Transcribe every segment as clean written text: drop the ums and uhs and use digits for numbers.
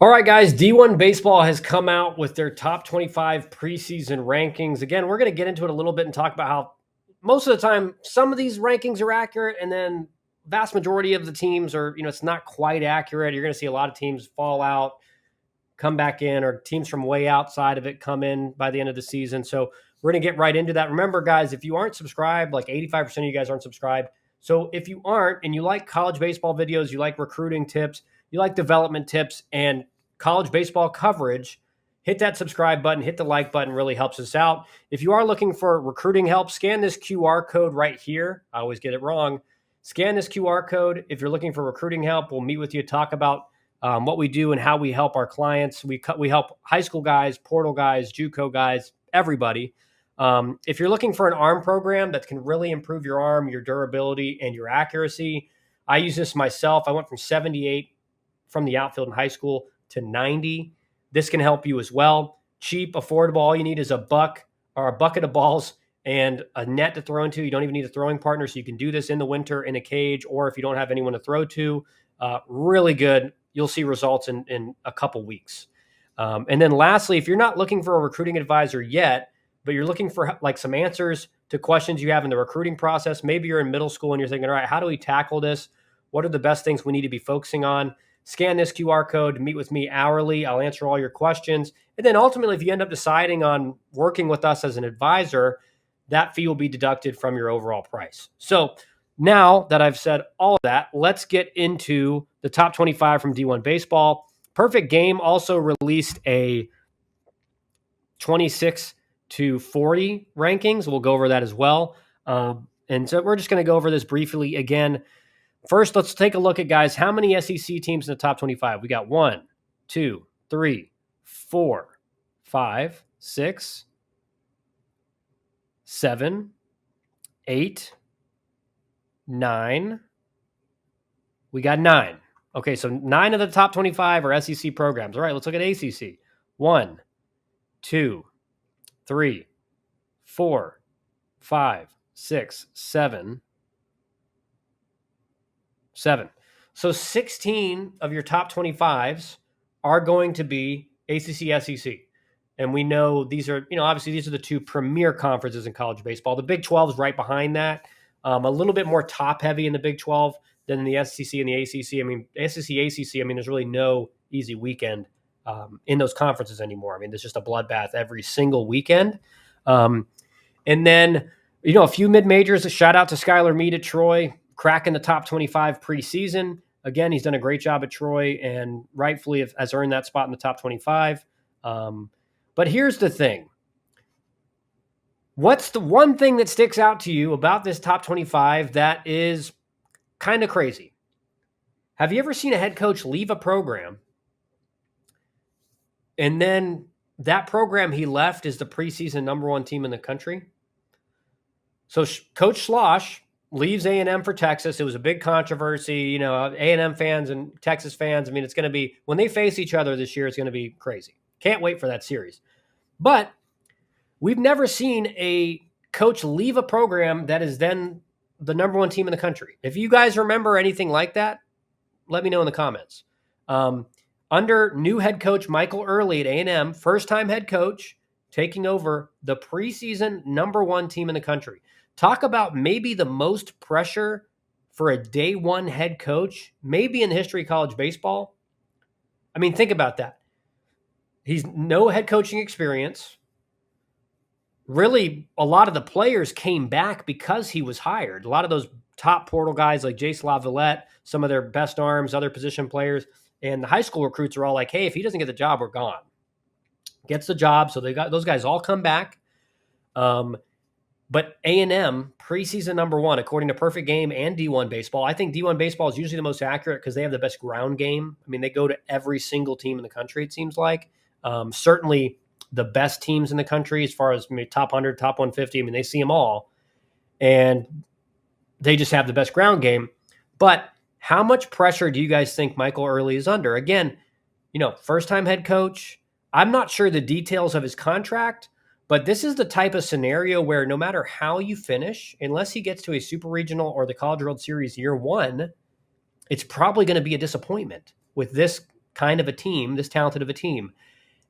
All right, guys, D1 Baseball has come out with their top 25 preseason rankings. Again, we're going to get into it a little bit and talk about how most of the time some of these rankings are accurate, and then vast majority of the teams are, it's not quite accurate. You're going to see a lot of teams fall out, come back in, or teams from way outside of it come in by the end of the season. So we're going to get right into that. Remember, guys, if you aren't subscribed, like 85% of you guys aren't subscribed. So if you aren't and you like college baseball videos, you like recruiting tips, you like development tips and college baseball coverage, hit that subscribe button, hit the like button, really helps us out. If you are looking for recruiting help, scan this QR code right here. I always get it wrong. Scan this QR code. If you're looking for recruiting help, we'll meet with you, talk about what we do and how we help our clients. We help high school guys, portal guys, JUCO guys, everybody. If you're looking for an arm program that can really improve your arm, your durability, and your accuracy, I use this myself. I went from 78 from the outfield in high school to 90. This can help you as well. Cheap, affordable. All you need is a buck or a bucket of balls and a net to throw into. You don't even need a throwing partner, so you can do this in the winter in a cage, or if you don't have anyone to throw to, really good. You'll see results in a couple weeks. And then lastly, if you're not looking for a recruiting advisor yet, but you're looking for like some answers to questions you have in the recruiting process, maybe you're in middle school and you're thinking, all right, how do we tackle this? What are the best things we need to be focusing on? Scan this QR code, meet with me hourly. I'll answer all your questions. And then ultimately, if you end up deciding on working with us as an advisor, that fee will be deducted from your overall price. So now that I've said all of that, let's get into the top 25 from D1 Baseball. Perfect Game also released a 26 to 40 rankings. We'll go over that as well. And so we're just going to go over this briefly again. First, let's take a look at, guys, how many SEC teams in the top 25? We got 1, 2, 3, 4, 5, 6, 7, 8, 9. We got 9. Okay, so 9 of the top 25 are SEC programs. All right, let's look at ACC. 1, 2, 3, 4, 5, 6, 7. So 16 of your top 25s are going to be ACC, SEC. And we know these are, obviously these are the two premier conferences in college baseball. The Big 12 is right behind that. A little bit more top heavy in the Big 12 than in the SEC and the ACC. I mean, SEC, ACC, there's really no easy weekend in those conferences anymore. There's just a bloodbath every single weekend. And then, a few mid-majors. A shout out to Skylar Meade at Troy, cracking the top 25 preseason. Again, he's done a great job at Troy and rightfully has earned that spot in the top 25. But here's the thing. What's the one thing that sticks out to you about this top 25 that is kind of crazy? Have you ever seen a head coach leave a program and then that program he left is the preseason number 1 team in the country? So Coach Slosh leaves A&M for Texas. It was a big controversy. A&M fans and Texas fans, it's going to be, when they face each other this year, it's going to be crazy. Can't wait for that series. But we've never seen a coach leave a program that is then the number 1 team in the country. If you guys remember anything like that, let me know in the comments. Under new head coach Michael Early at A&M, first-time head coach, taking over the preseason number 1 team in the country. Talk about maybe the most pressure for a day 1 head coach, maybe in the history of college baseball. Think about that. He's no head coaching experience. Really, a lot of the players came back because he was hired. A lot of those top portal guys like Jace LaVillette, some of their best arms, other position players, and the high school recruits are all like, hey, if he doesn't get the job, we're gone. Gets the job, so they got those guys all come back. But A&M, preseason number 1, according to Perfect Game and D1 Baseball. I think D1 Baseball is usually the most accurate because they have the best ground game. They go to every single team in the country, it seems like. Certainly the best teams in the country as far as top 100, top 150. They see them all. And they just have the best ground game. But how much pressure do you guys think Michael Early is under? Again, first-time head coach. I'm not sure the details of his contract, but this is the type of scenario where no matter how you finish, unless he gets to a Super Regional or the College World Series year 1, it's probably going to be a disappointment with this kind of a team, this talented of a team.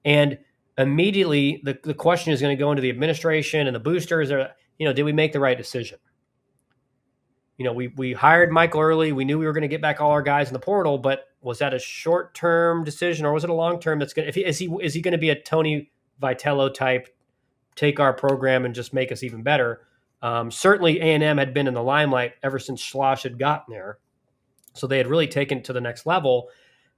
And immediately the question is going to go into the administration and the boosters are, did we make the right decision? We hired Michael early. We knew we were going to get back all our guys in the portal, but was that a short-term decision or was it a long-term that's going to, is he going to be a Tony Vitello type, take our program and just make us even better? Certainly A&M had been in the limelight ever since Schloss had gotten there. So they had really taken it to the next level.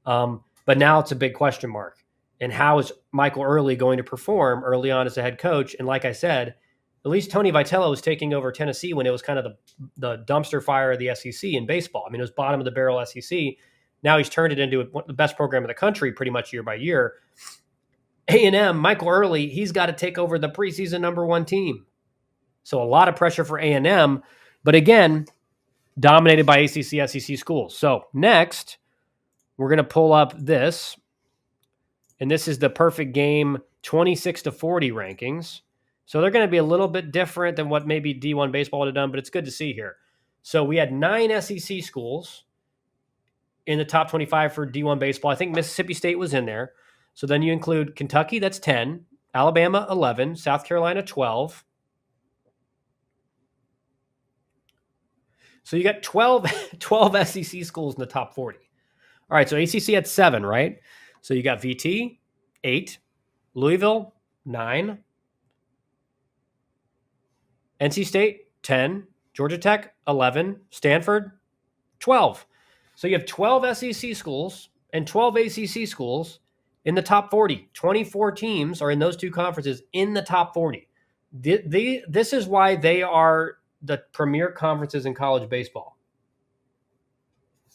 But now it's a big question mark. And how is Michael Early going to perform early on as a head coach? And like I said, at least Tony Vitello was taking over Tennessee when it was kind of the dumpster fire of the SEC in baseball. I mean, it was bottom of the barrel SEC. Now he's turned it into the best program in the country pretty much year by year. A&M, Michael Early, he's got to take over the preseason number 1 team. So a lot of pressure for A&M. But again, dominated by ACC, SEC schools. So next, we're going to pull up this. And this is the perfect game 26-40 rankings. So they're going to be a little bit different than what maybe D1 baseball would have done, but it's good to see here. So we had 9 SEC schools in the top 25 for D1 baseball. I think Mississippi State was in there. So then you include Kentucky, that's 10, Alabama, 11, South Carolina, 12. So you got 12 SEC schools in the top 40. All right, so ACC had 7, right? So you got VT, 8, Louisville, 9, NC State, 10, Georgia Tech, 11, Stanford, 12. So you have 12 SEC schools and 12 ACC schools in the top 40. 24 teams are in those two conferences in the top 40. This is why they are the premier conferences in college baseball.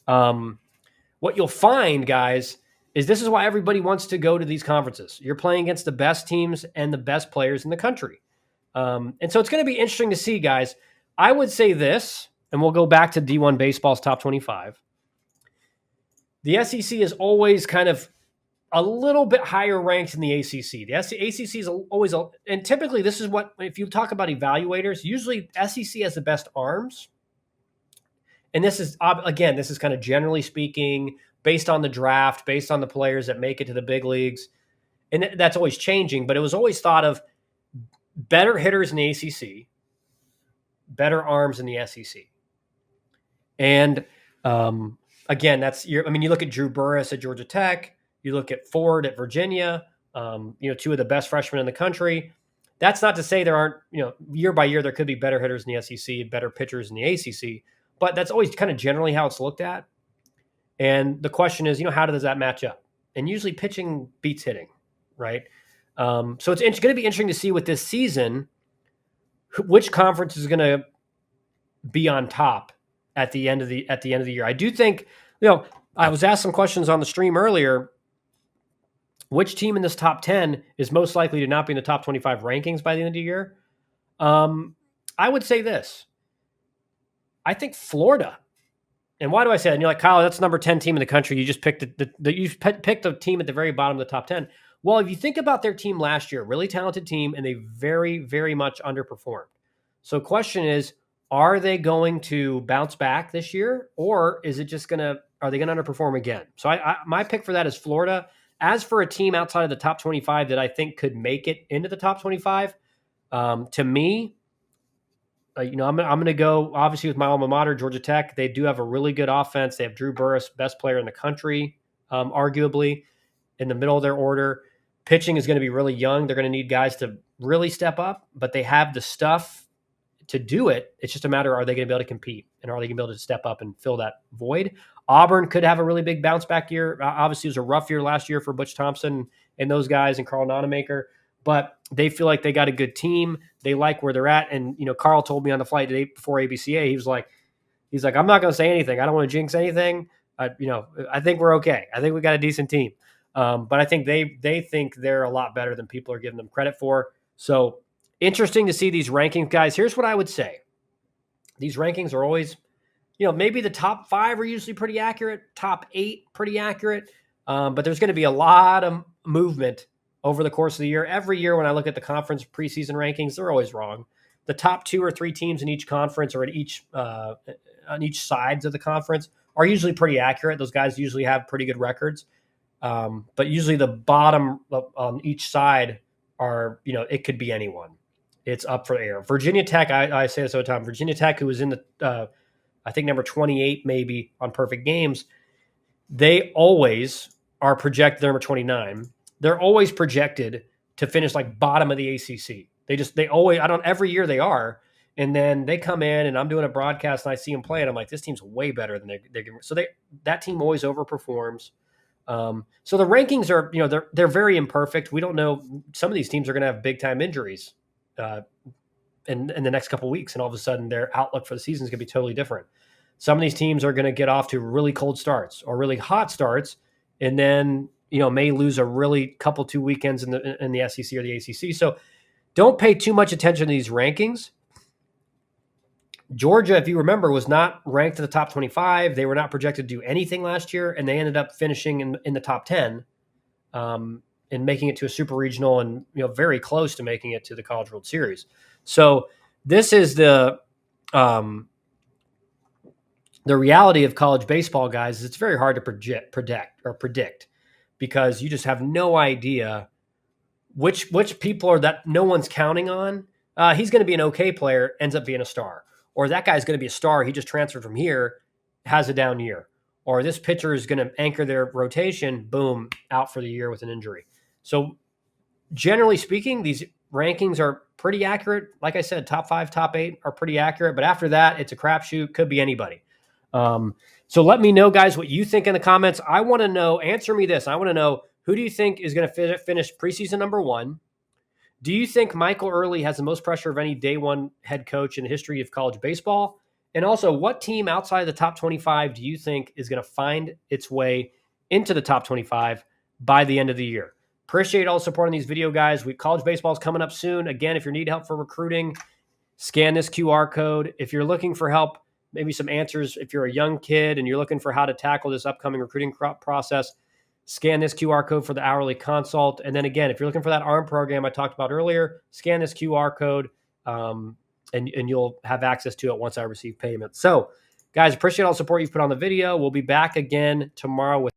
What you'll find, guys, is this is why everybody wants to go to these conferences. You're playing against the best teams and the best players in the country. And so it's going to be interesting to see, guys. I would say this, and we'll go back to D1 baseball's top 25. The SEC is always kind of a little bit higher ranked than the ACC. The ACC is always, and typically this is what, if you talk about evaluators, usually SEC has the best arms. And this is, again, this is kind of generally speaking, based on the draft, based on the players that make it to the big leagues. And that's always changing, but it was always thought of better hitters in the ACC, better arms in the SEC. And again, you look at Drew Burress at Georgia Tech, you look at Ford at Virginia, two of the best freshmen in the country. That's not to say there aren't, year by year, there could be better hitters in the SEC, better pitchers in the ACC, but that's always kind of generally how it's looked at. And the question is, how does that match up? And usually pitching beats hitting, right? So it's going to be interesting to see with this season, which conference is going to be on top at the end of the year. I do think, I was asked some questions on the stream earlier. Which team in this top 10 is most likely to not be in the top 25 rankings by the end of the year? I would say this. I think Florida. And why do I say that? And you're like, Kyle, that's the number 10 team in the country. You just picked picked a team at the very bottom of the top 10. Well, if you think about their team last year, really talented team, and they very, very much underperformed. So question is, are they going to bounce back this year? Or is it just are they going to underperform again? So my pick for that is Florida. As for a team outside of the top 25 that I think could make it into the top 25, to me, I'm going to go obviously with my alma mater, Georgia Tech. They do have a really good offense. They have Drew Burress, best player in the country, arguably, in the middle of their order. Pitching is going to be really young. They're going to need guys to really step up, but they have the stuff to do it. It's just a matter, are they going to be able to compete? And are they going to be able to step up and fill that void? Auburn could have a really big bounce back year. Obviously, it was a rough year last year for Butch Thompson and those guys and Carl Nonemaker, but they feel like they got a good team. They like where they're at. And, Carl told me on the flight today before ABCA, he was like, I'm not going to say anything. I don't want to jinx anything. I think we're okay. I think we got a decent team. But I think they think they're a lot better than people are giving them credit for. So interesting to see these rankings, guys. Here's what I would say. These rankings are always, maybe the top 5 are usually pretty accurate, top 8 pretty accurate. But there's going to be a lot of movement over the course of the year. Every year when I look at the conference preseason rankings, they're always wrong. The top 2 or 3 teams in each conference or on each sides of the conference are usually pretty accurate. Those guys usually have pretty good records. But usually the bottom on each side are, it could be anyone. It's up for air. Virginia Tech, I say this all the time. Virginia Tech, who was in the, I think, number 28 maybe on Perfect Games, they always are projected number 29. They're always projected to finish like bottom of the ACC. They always, I don't, every year they are. And then they come in and I'm doing a broadcast and I see them play and I'm like, this team's way better than they can. So that team always overperforms. So the rankings are, they're very imperfect. We don't know. Some of these teams are going to have big time injuries in the next couple of weeks. And all of a sudden their outlook for the season is going to be totally different. Some of these teams are going to get off to really cold starts or really hot starts, and then may lose a really couple 2 weekends in the SEC or the ACC. So don't pay too much attention to these rankings. Georgia, if you remember, was not ranked in the top 25. They were not projected to do anything last year, and they ended up finishing in the top 10 and making it to a super regional and very close to making it to the College World Series. So this is the reality of college baseball, guys. Is it's very hard to predict because you just have no idea which people are that no one's counting on. He's going to be an okay player, ends up being a star. Or that guy's going to be a star. He just transferred from here, has a down year. Or this pitcher is going to anchor their rotation, boom, out for the year with an injury. So generally speaking, these rankings are pretty accurate. Like I said, top 5, top 8 are pretty accurate. But after that, it's a crapshoot. Could be anybody. So let me know, guys, what you think in the comments. I want to know, answer me this. I want to know, who do you think is going to finish preseason number 1? Do you think Michael Early has the most pressure of any day one head coach in the history of college baseball? And also, what team outside of the top 25 do you think is going to find its way into the top 25 by the end of the year? Appreciate all the support on these video, guys. College baseball is coming up soon. Again, if you need help for recruiting, scan this QR code. If you're looking for help, maybe some answers, if you're a young kid and you're looking for how to tackle this upcoming recruiting process, scan this QR code for the hourly consult. And then again, if you're looking for that ARM program I talked about earlier, scan this QR code and you'll have access to it once I receive payment. So guys, appreciate all the support you've put on the video. We'll be back again tomorrow with